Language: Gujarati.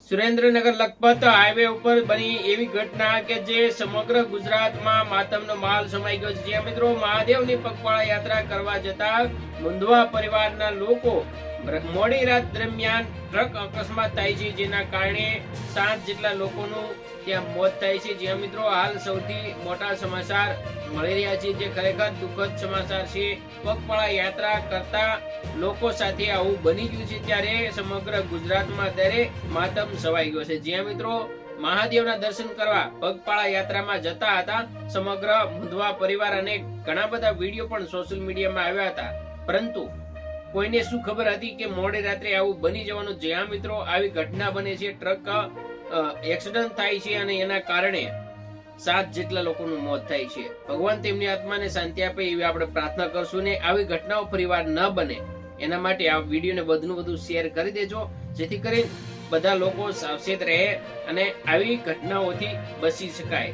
સુરેન્દ્રનગર લખપત હાઈવે ઉપર બની એવી ઘટના કે જે સમગ્ર ગુજરાતમાં માતમનો માહોલ સમાઈ ગયો છે। જ્યાં મિત્રો મહાદેવની પગપાળા યાત્રા કરવા જતા મુંદવા પરિવારના લોકો મોડી રાત દરમિયાન ટ્રક અકસ્માત થાય છે, જેના કારણે 7 જેટલા લોકોનું ત્યાં મોત થાય છે। જ્યાં મિત્રો હાલ સૌથી મોટા સમાચાર મળી રહ્યા છે, જે ખરેખર દુઃખદ સમાચાર છે। પગપાળા યાત્રા કરતા લોકો સાથે આવું બની ગયું છે, ત્યારે સમગ્ર ગુજરાતમાં દરેક માતમ છવાઈ ગયો છે। જ્યાં મિત્રો મહાદેવના દર્શન કરવા પગપાળા યાત્રામાં જતા હતા સમગ્ર મુંદવા પરિવાર, અને ઘણા બધા વિડીયો પણ સોશિયલ મીડિયામાં આવ્યા હતા, પરંતુ કોઈને શું ખબર હતી કે મોડી રાત્રે આવું બની જવાનું। જ્યાં મિત્રો આવી ઘટના બને છે, ટ્રક એક્સિડન્ટ થાય છે અને એના કારણે 7 જેટલા લોકોનું મોત થાય છે। ભગવાન તેમની આત્માને શાંતિ આપે એવી આપણે પ્રાર્થના કરશું, ને આવી ઘટનાઓ ફરીવાર ન બને એના માટે આ વિડીયોને વધુને વધુ શેર કરી દેજો, જેથી કરીને બધા લોકો સાવચેત રહે અને આવી ઘટનાઓથી બચી શકાય।